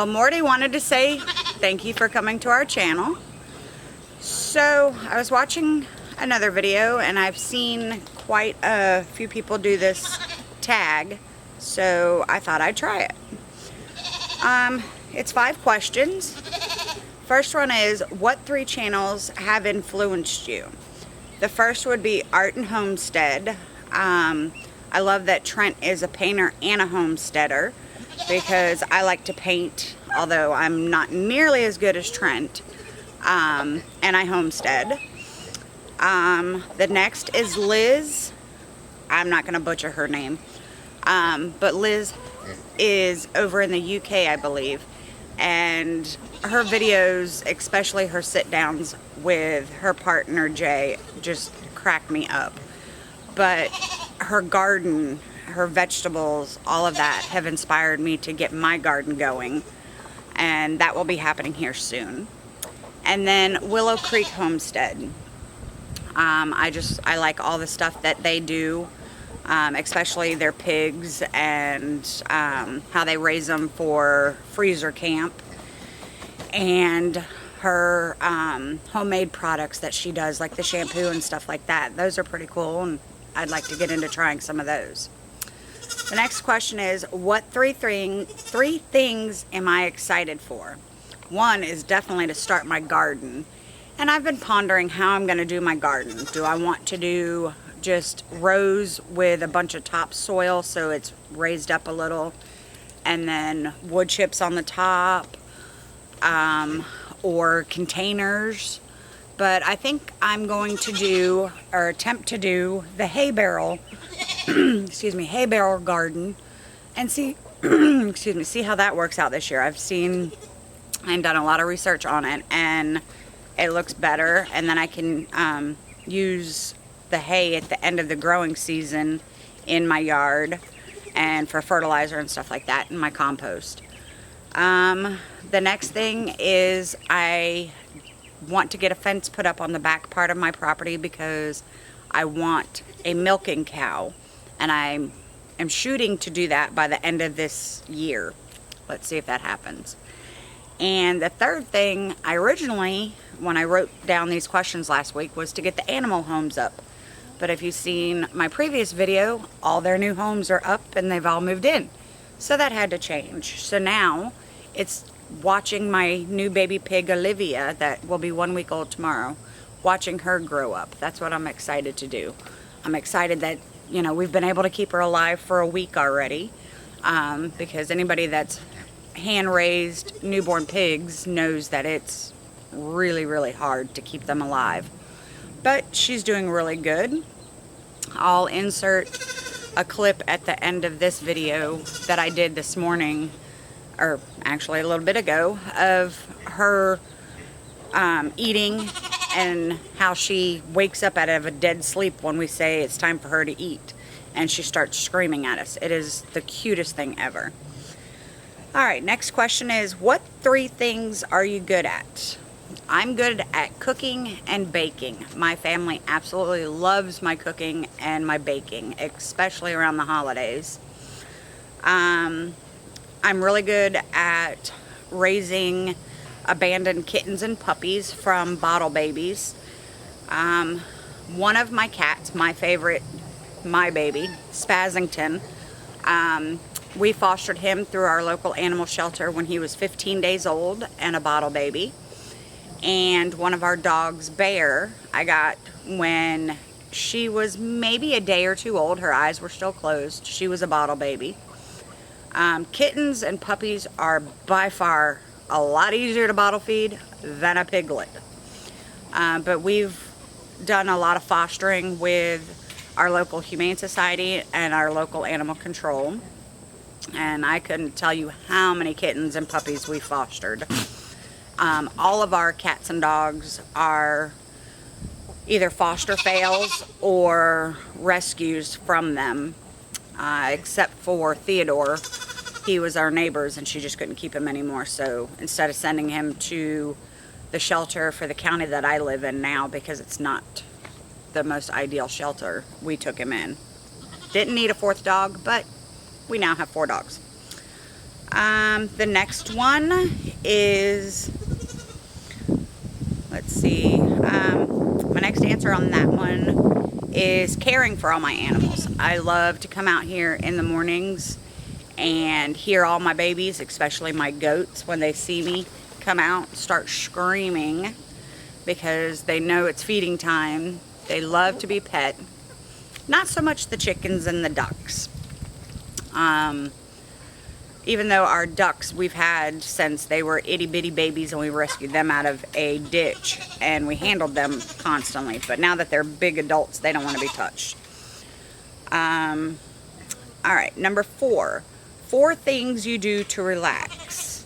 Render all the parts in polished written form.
Well, Morty wanted to say thank you for coming to our channel. So I was watching another video and I've seen quite a few people do this tag, so I thought I'd try it. It's 5 questions. First one is, what 3 channels have influenced you? The first would be Art and Homestead. I love that Trent is a painter and a homesteader because I like to paint, although I'm not nearly as good as Trent, and I homestead. The next is Liz. I'm not going to butcher her name, but Liz is over in the UK, I believe, and her videos, especially her sit-downs with her partner Jay, just crack me up. But her garden, her vegetables, all of that have inspired me to get my garden going, and that will be happening here soon. And then Willow Creek Homestead. I like all the stuff that they do, especially their pigs and how they raise them for freezer camp, and her homemade products that she does, like the shampoo and stuff like that. Those are pretty cool, and I'd like to get into trying some of those. The next question is, what three things am I excited for? One is definitely to start my garden. And I've been pondering how I'm going to do my garden. Do I want to do just rows with a bunch of topsoil so it's raised up a little, and then wood chips on the top, or containers? But I think I'm going to do, or attempt to do, the hay barrel, excuse me, hay barrel garden, and see, excuse me, see how that works out this year. I've seen and done a lot of research on it, and it looks better, and then I can use the hay at the end of the growing season in my yard and for fertilizer and stuff like that in my compost. The next thing is I want to get a fence put up on the back part of my property because I want a milking cow, and I am shooting to do that by the end of this year. Let's see if that happens. And the third thing, I originally, when I wrote down these questions last week, was to get the animal homes up. But if you've seen my previous video, all their new homes are up and they've all moved in. So that had to change. So now it's watching my new baby pig, Olivia, that will be 1 week old tomorrow, watching her grow up. That's what I'm excited to do. I'm excited that, you know, we've been able to keep her alive for a week already, because anybody that's hand-raised newborn pigs knows that it's really, really hard to keep them alive. But she's doing really good. I'll insert a clip at the end of this video that I did this morning, or actually a little bit ago, of her eating and how she wakes up out of a dead sleep when we say it's time for her to eat, and she starts screaming at us. It is the cutest thing ever. Alright, next question is, what 3 things are you good at? I'm good at cooking and baking. My family absolutely loves my cooking and my baking, especially around the holidays. I'm really good at raising abandoned kittens and puppies from bottle babies. One of my cats, my favorite, my baby, Spazzington, we fostered him through our local animal shelter when he was 15 days old and a bottle baby. And one of our dogs, Bear, I got when she was maybe a day or 2 old. Her eyes were still closed. She was a bottle baby. Kittens and puppies are by far a lot easier to bottle feed than a piglet. But we've done a lot of fostering with our local Humane Society and our local animal control. And I couldn't tell you how many kittens and puppies we fostered. All of our cats and dogs are either foster fails or rescues from them, except for Theodore. He was our neighbor's and she just couldn't keep him anymore, so instead of sending him to the shelter for the county that I live in now, because it's not the most ideal shelter, we took him in. Didn't need a 4th dog, but we now have 4 dogs. The next one is, let's see, my next answer on that one is caring for all my animals. I love to come out here in the mornings and hear all my babies, especially my goats, when they see me come out, start screaming because they know it's feeding time. They love to be pet. Not so much the chickens and the ducks. Even though our ducks we've had since they were itty bitty babies, and we rescued them out of a ditch and we handled them constantly. But now that they're big adults, they don't want to be touched. Alright, number 4. 4 things you do to relax.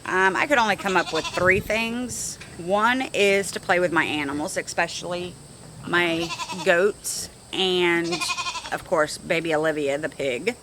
I could only come up with 3 things. One is to play with my animals, especially my goats and, of course, baby Olivia, the pig.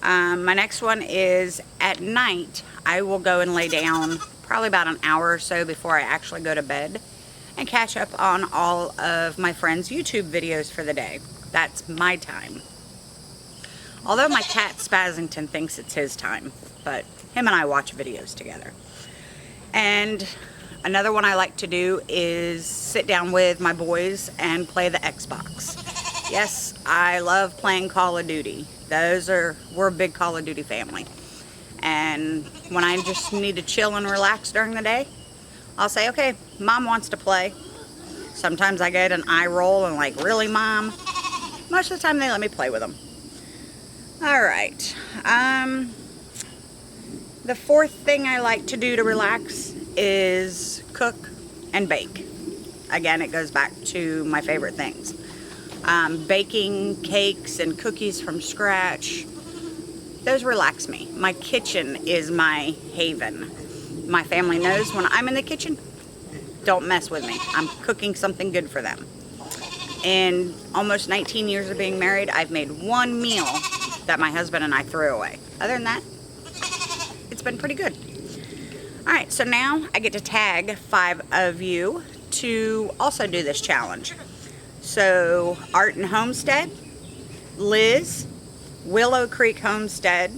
My next one is at night, I will go and lay down probably about an hour or so before I actually go to bed and catch up on all of my friends' YouTube videos for the day. That's my time. Although my cat Spazzington thinks it's his time, but him and I watch videos together. And another one I like to do is sit down with my boys and play the Xbox. Yes, I love playing Call of Duty. We're a big Call of Duty family. And when I just need to chill and relax during the day, I'll say, okay, Mom wants to play. Sometimes I get an eye roll and like, really, Mom? Most of the time they let me play with them. Alright. The 4th thing I like to do to relax is cook and bake. Again, it goes back to my favorite things. Baking cakes and cookies from scratch, those relax me. My kitchen is my haven. My family knows when I'm in the kitchen, don't mess with me. I'm cooking something good for them. In almost 19 years of being married, I've made 1 meal that my husband and I threw away. Other than that, it's been pretty good. Alright, so now I get to tag 5 of you to also do this challenge. So, Art and Homestead, Liz, Willow Creek Homestead,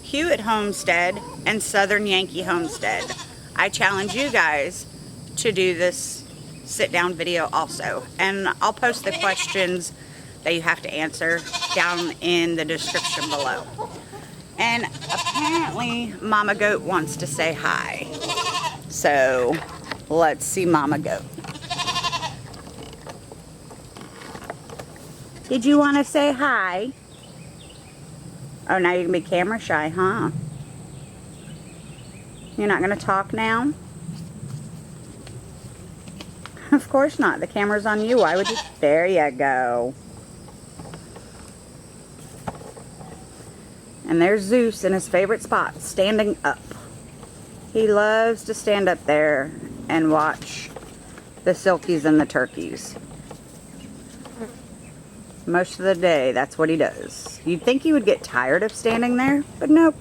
Hewitt Homestead, and Southern Yankee Homestead. I challenge you guys to do this sit-down video also. And I'll post the questions that you have to answer down in the description below. And apparently, Mama Goat wants to say hi. So, let's see Mama Goat. Did you want to say hi? Oh, now you're going to be camera shy, huh? You're not going to talk now? Of course not. The camera's on you. Why would you? There you go. And there's Zeus in his favorite spot, standing up. He loves to stand up there and watch the silkies and the turkeys. Most of the day, that's what he does. You'd think he would get tired of standing there, but nope.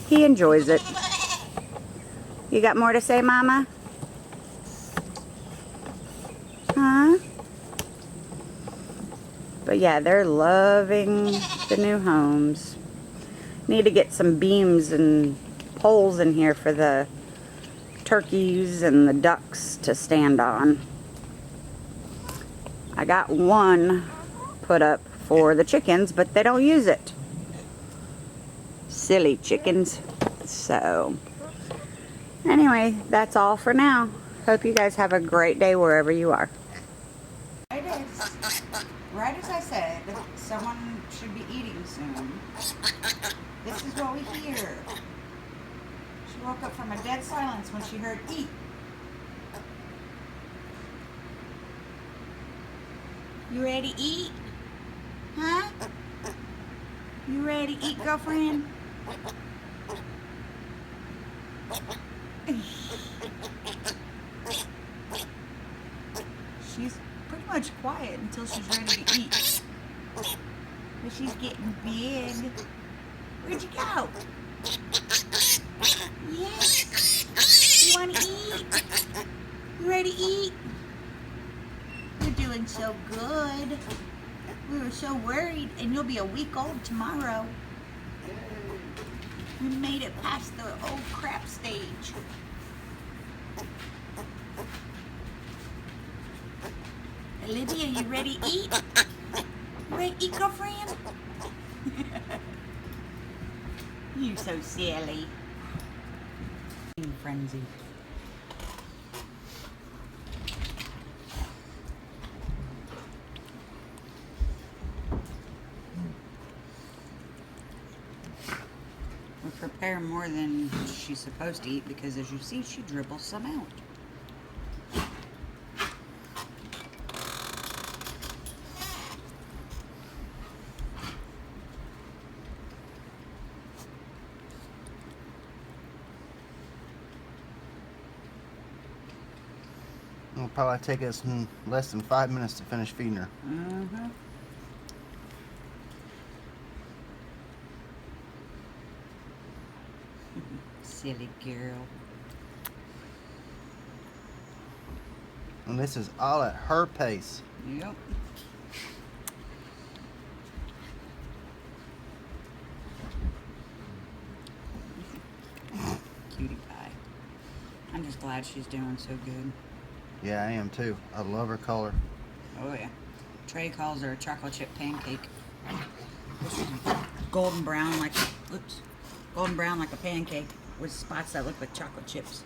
He enjoys it. You got more to say, Mama? Huh? But yeah, they're loving the new homes. Need to get some beams and poles in here for the turkeys and the ducks to stand on. I got one put up for the chickens, but they don't use it. Silly chickens. So, anyway, that's all for now. Hope you guys have a great day wherever you are. Right as I said, someone should be eating soon. This is what we hear. She woke up from a dead silence when she heard eat. You ready to eat? Huh? You ready to eat, girlfriend? She's pretty much quiet until she's ready to eat. But she's getting big. Where'd you go? Yeah. You want to eat? You ready to eat? You're doing so good. We were so worried, and you'll be a week old tomorrow. We made it past the old crap stage. Olivia, you ready to eat? You ready to eat, girlfriend? You so silly. Frenzy. We prepare more than she's supposed to eat because, as you see, she dribbles some out. It'll probably take us less than 5 minutes to finish feeding her. Mm-hmm. Silly girl. And this is all at her pace. Yep. Cutie pie. I'm just glad she's doing so good. Yeah, I am too. I love her color. Oh yeah. Trey calls her a chocolate chip pancake. Golden brown like, oops, golden brown like a pancake with spots that look like chocolate chips.